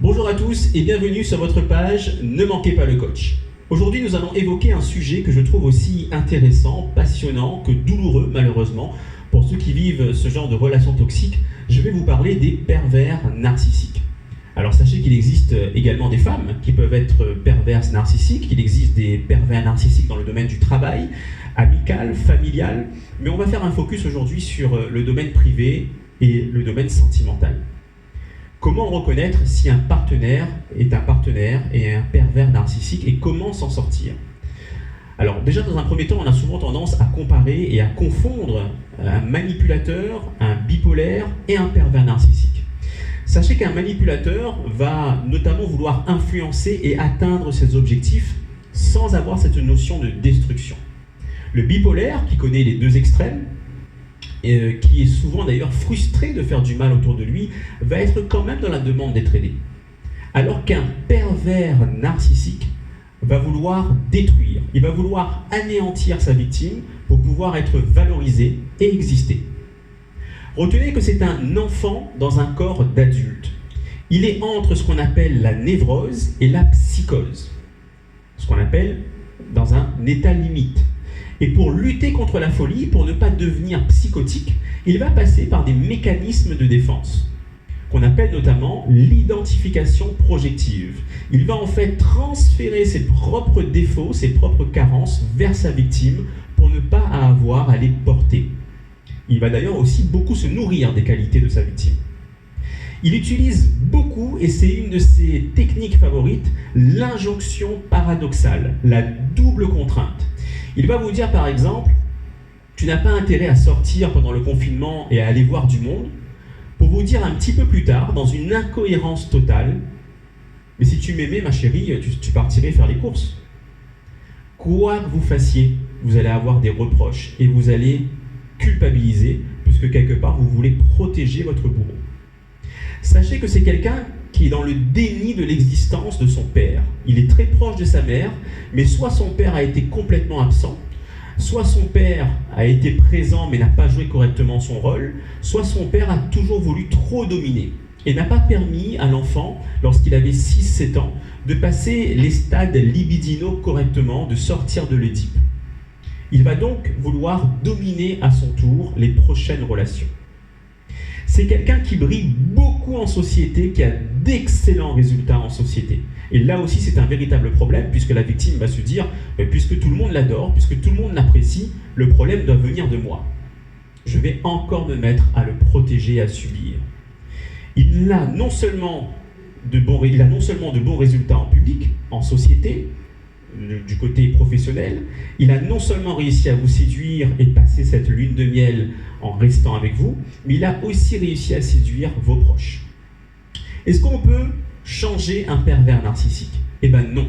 Bonjour à tous et bienvenue sur votre page Ne manquez pas le coach. Aujourd'hui, nous allons évoquer un sujet que je trouve aussi intéressant, passionnant que douloureux malheureusement pour ceux qui vivent ce genre de relations toxiques. Je vais vous parler des pervers narcissiques. Alors sachez qu'il existe également des femmes qui peuvent être perverses narcissiques, qu'il existe des pervers narcissiques dans le domaine du travail, amical, familial, mais on va faire un focus aujourd'hui sur le domaine privé et le domaine sentimental. Comment reconnaître si un partenaire est un partenaire et un pervers narcissique et comment s'en sortir? Alors déjà dans un premier temps, on a souvent tendance à comparer et à confondre un manipulateur, un bipolaire et un pervers narcissique. Sachez qu'un manipulateur va notamment vouloir influencer et atteindre ses objectifs sans avoir cette notion de destruction. Le bipolaire, qui connaît les deux extrêmes, qui est souvent d'ailleurs frustré de faire du mal autour de lui, va être quand même dans la demande d'être aidé. Alors qu'un pervers narcissique va vouloir détruire, il va vouloir anéantir sa victime pour pouvoir être valorisé et exister. Retenez que c'est un enfant dans un corps d'adulte. Il est entre ce qu'on appelle la névrose et la psychose, ce qu'on appelle dans un état limite. Et pour lutter contre la folie, pour ne pas devenir psychotique, il va passer par des mécanismes de défense, qu'on appelle notamment l'identification projective. Il va en fait transférer ses propres défauts, ses propres carences vers sa victime pour ne pas avoir à les porter. Il va d'ailleurs aussi beaucoup se nourrir des qualités de sa victime. Il utilise beaucoup, et c'est une de ses techniques favorites, l'injonction paradoxale, la double contrainte. Il va vous dire par exemple, tu n'as pas intérêt à sortir pendant le confinement et à aller voir du monde, pour vous dire un petit peu plus tard, dans une incohérence totale, mais si tu m'aimais ma chérie, tu partirais faire les courses. Quoi que vous fassiez, vous allez avoir des reproches et vous allez culpabiliser, puisque quelque part vous voulez protéger votre bourreau. Sachez que c'est quelqu'un qui est dans le déni de l'existence de son père. Il est très proche de sa mère, mais soit son père a été complètement absent, soit son père a été présent mais n'a pas joué correctement son rôle, soit son père a toujours voulu trop dominer et n'a pas permis à l'enfant, lorsqu'il avait 6-7 ans, de passer les stades libidinaux correctement, de sortir de l'Oedipe. Il va donc vouloir dominer à son tour les prochaines relations. C'est quelqu'un qui brille beaucoup en société, qui a d'excellents résultats en société. Et là aussi, c'est un véritable problème, puisque la victime va se dire, puisque tout le monde l'adore, puisque tout le monde l'apprécie, le problème doit venir de moi. Je vais encore me mettre à le protéger et à subir. Il a non seulement de bons résultats en public, en société, du côté professionnel, il a non seulement réussi à vous séduire et passer cette lune de miel en restant avec vous, mais il a aussi réussi à séduire vos proches. Est-ce qu'on peut changer un pervers narcissique? Eh bien non.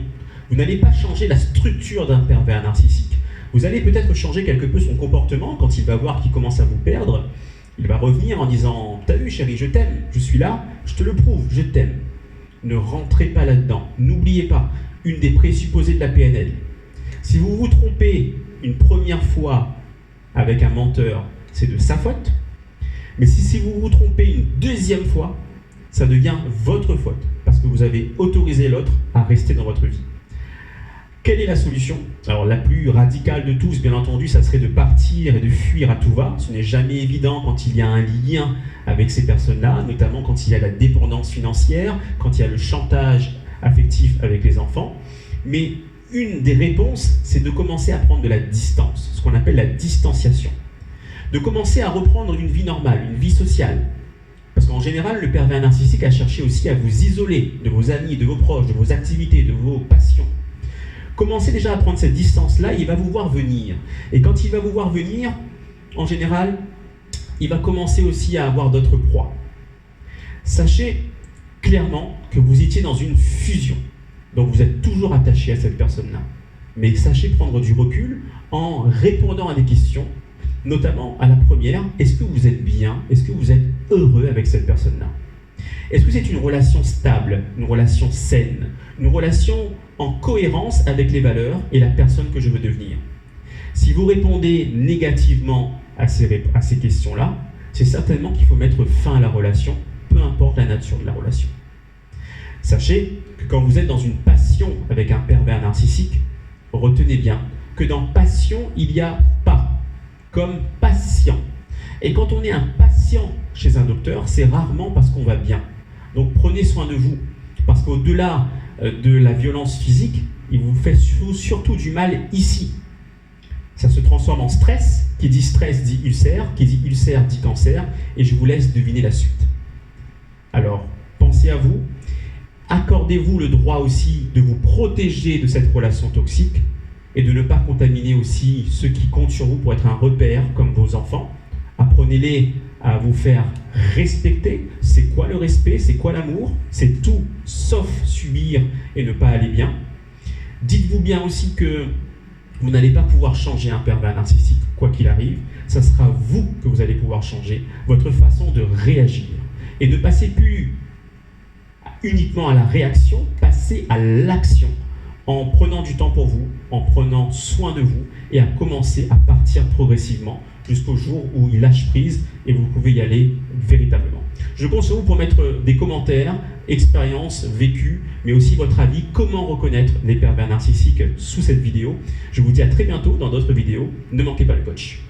Vous n'allez pas changer la structure d'un pervers narcissique. Vous allez peut-être changer quelque peu son comportement quand il va voir qu'il commence à vous perdre. Il va revenir en disant « T'as vu chérie, je t'aime, je suis là, je te le prouve, je t'aime. » Ne rentrez pas là-dedans. N'oubliez pas, une des présupposées de la PNL. Si vous vous trompez une première fois avec un menteur, c'est de sa faute. Mais si vous vous trompez une deuxième fois, ça devient votre faute, parce que vous avez autorisé l'autre à rester dans votre vie. Quelle est la solution? Alors la plus radicale de tous, bien entendu, ça serait de partir et de fuir à tout va. Ce n'est jamais évident quand il y a un lien avec ces personnes-là, notamment quand il y a la dépendance financière, quand il y a le chantage affectif avec les enfants. Mais une des réponses, c'est de commencer à prendre de la distance, ce qu'on appelle la distanciation. De commencer à reprendre une vie normale, une vie sociale. Parce qu'en général, le pervers narcissique a cherché aussi à vous isoler de vos amis, de vos proches, de vos activités, de vos passions. Commencez déjà à prendre cette distance-là, il va vous voir venir. Et quand il va vous voir venir, en général, il va commencer aussi à avoir d'autres proies. Sachez clairement que vous étiez dans une fusion. Donc vous êtes toujours attaché à cette personne-là. Mais sachez prendre du recul en répondant à des questions, notamment à la première, est-ce que vous êtes bien? Est-ce que vous êtes heureux avec cette personne-là? Est-ce que c'est une relation stable, une relation saine, une relation en cohérence avec les valeurs et la personne que je veux devenir? Si vous répondez négativement à ces questions-là, c'est certainement qu'il faut mettre fin à la relation, peu importe la nature de la relation. Sachez que quand vous êtes dans une passion avec un pervers narcissique, retenez bien que dans passion, il y a pas, comme patient. Et quand on est un patient chez un docteur, c'est rarement parce qu'on va bien. Donc prenez soin de vous, parce qu'au-delà de la violence physique, il vous fait surtout du mal ici. Ça se transforme en stress, qui dit stress dit ulcère, qui dit ulcère dit cancer, et je vous laisse deviner la suite. Alors, pensez à vous, accordez-vous le droit aussi de vous protéger de cette relation toxique, et de ne pas contaminer aussi ceux qui comptent sur vous pour être un repère, comme vos enfants. Apprenez-les à vous faire respecter. C'est quoi le respect? C'est quoi l'amour? C'est tout sauf subir et ne pas aller bien. Dites-vous bien aussi que vous n'allez pas pouvoir changer un pervers narcissique, quoi qu'il arrive. Ça sera vous que vous allez pouvoir changer, votre façon de réagir. Et ne passez plus uniquement à la réaction, passez à l'action, en prenant du temps pour vous, en prenant soin de vous, et à commencer à partir progressivement jusqu'au jour où il lâche prise et vous pouvez y aller véritablement. Je compte sur vous pour mettre des commentaires, expériences vécues, mais aussi votre avis, comment reconnaître les pervers narcissiques sous cette vidéo. Je vous dis à très bientôt dans d'autres vidéos. Ne manquez pas le coach.